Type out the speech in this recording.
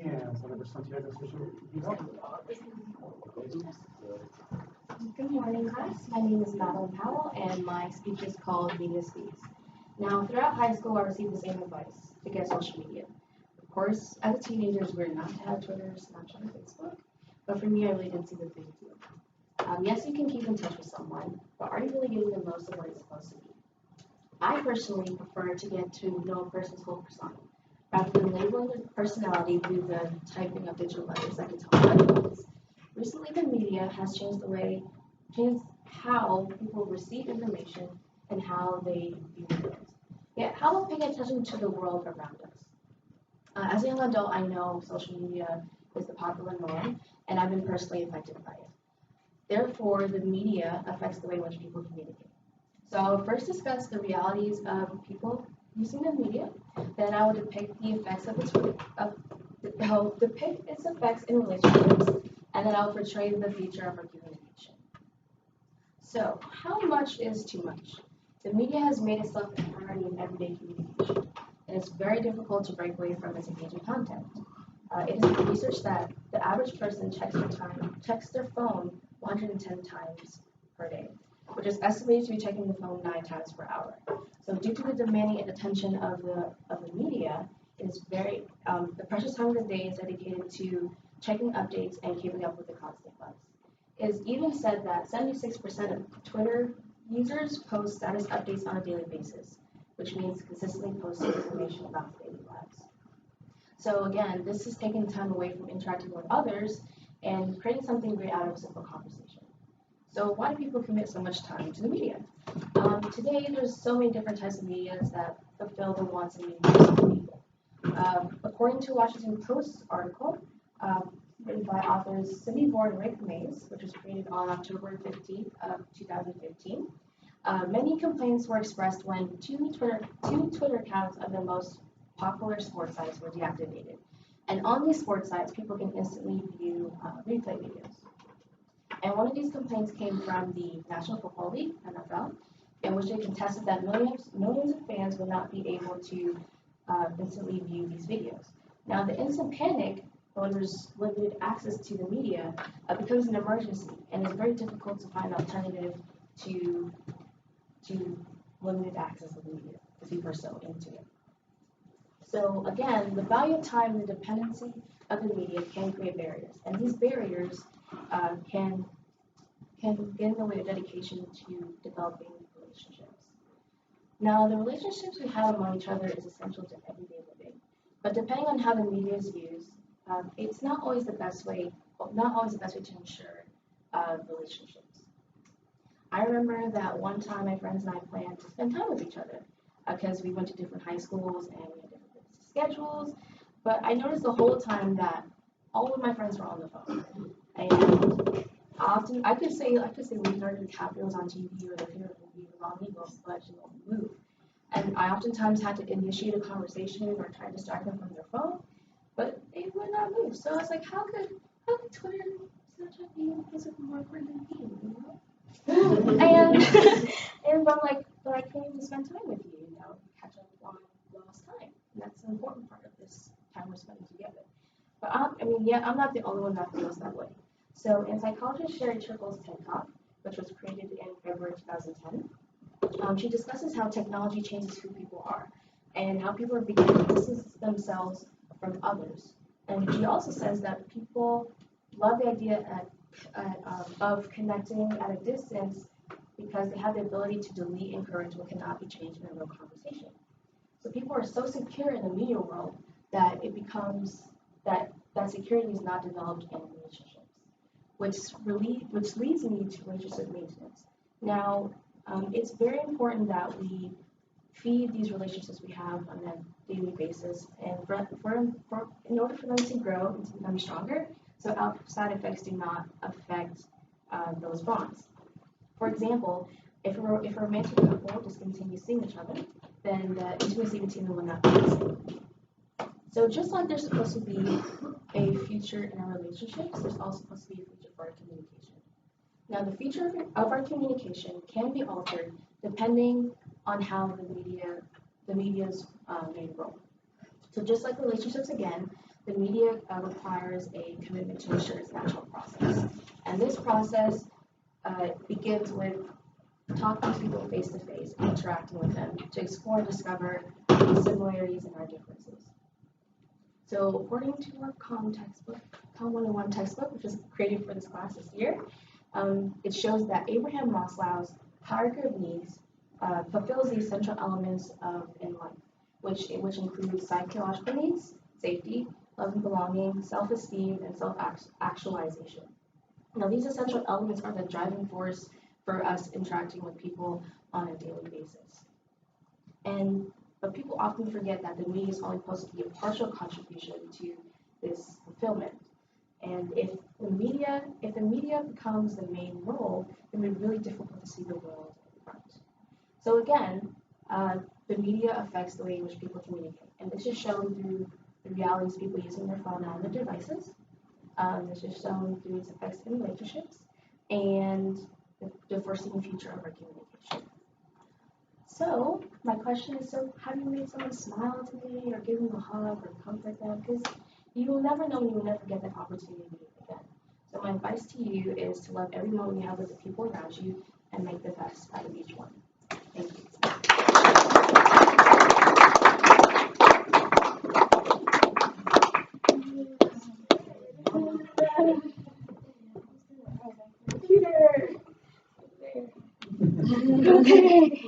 And Senator Santiago Social Media. Good morning, class. My name is Madeline Powell, and my speech is called Media Speaks. Now, throughout high school, I received the same advice to get social media. Of course, as a teenager, we're not to have Twitter, Snapchat, or Facebook, but for me, I really didn't see the big deal. Yes, you can keep in touch with someone, but are you really getting the most of what it's supposed to be? I personally prefer to get to know a person's whole persona, rather than labeling their personality through the typing of digital letters like it's all. Recently, the media has changed how people receive information and how they view the world. Yet, how about paying attention to the world around us? As a young adult, I know social media is the popular norm, and I've been personally affected by it. Therefore, the media affects the way in which people communicate. So I'll first discuss the realities of people using the media. Then I will depict the effects of I'll depict its effects in relationships, and then I'll portray the future of our communication. So, how much is too much? The media has made itself a priority in everyday communication, and it's very difficult to break away from its engaging content. It is researched that the average person checks their phone 110 times per day, which is estimated to be checking the phone 9 times per hour. So, due to the demanding attention of the media, it is the precious time of the day is dedicated to checking updates and keeping up with the constant buzz. It is even said that 76% of Twitter users post status updates on a daily basis, which means consistently posting information about daily lives. So again, this is taking time away from interacting with others and creating something great out of a simple conversation. So why do people commit so much time to the media? Today, there's so many different types of media that fulfill the wants and needs of people. According to a Washington Post article, written by authors Cindy Ward and Rick Mays, which was created on October 15th of 2015. Many complaints were expressed when two Twitter accounts of the most popular sports sites were deactivated. And on these sports sites, people can instantly view replay videos. And one of these complaints came from the National Football League, NFL, in which they contested that millions of fans would not be able to instantly view these videos. Now, the instant panic when there's limited access to the media becomes an emergency, and it's very difficult to find an alternative to limited access to the media if people are so into it. So again, the value of time and the dependency of the media can create barriers, and these barriers can get in the way of dedication to developing relationships. Now, the relationships we have among each other is essential to everyday living, but depending on how the media is used, it's not always the best way to ensure relationships. I remember that one time my friends and I planned to spend time with each other because we went to different high schools and we had different schedules. But I noticed the whole time that all of my friends were on the phone, and often I could say Leonardo DiCaprio was on TV or their favorite movie was on Eagles, but she won't move. And I oftentimes had to initiate a conversation or try to distract them from their phone, but they would not move. So I was like, how could Twitter, Snapchat be Facebook more important than me, you know? and but I came to spend time with you, catch up on lost time. And that's an important part of this time we're spending together. But I'm not the only one that feels that way. So in psychologist Sherry Turkle's TED Talk, which was created in February 2010, she discusses how technology changes who people are and how people are beginning to distance themselves from others. And she also says that people love the idea of connecting at a distance because they have the ability to delete and correct what cannot be changed in a real conversation. So people are so secure in the media world that it becomes that security is not developed in relationships, which leads me to relationship maintenance. Now, it's very important that we feed these relationships we have on a daily basis, and in order for them to grow and to become stronger, so outside effects do not affect those bonds. For example, if a romantic couple just continues seeing each other, then the intimacy between them will not be the same. So just like there's supposed to be a future in our relationships, there's also supposed to be a future for our communication. Now, the future of our communication can be altered depending on how the media's main role. So just like relationships again, the media requires a commitment to ensure its natural process. And this process begins with talking to people face to face, interacting with them to explore and discover the similarities and our differences. So according to our Com 101 textbook, which was created for this class this year, it shows that Abraham Maslow's hierarchy of needs fulfills the essential elements in life, which includes psychological needs, safety, love and belonging, self-esteem, and self-actualization. Now, these essential elements are the driving force for us interacting with people on a daily basis. But people often forget that the media is only supposed to be a partial contribution to this fulfillment. And if the media becomes the main role, then it's really difficult to see the world in front. So again, the media affects the way in which people communicate, and this is shown through the realities of people using their phone and other devices. This is shown through its effects in relationships and the foreseen future of our communication. So my question is, so have you made someone smile today, or give them a hug, or comfort them? Because you will never know, you will never get that opportunity again. So my advice to you is to love every moment you have with the people around you and make the best out of each one. Thank you. Computer. Okay.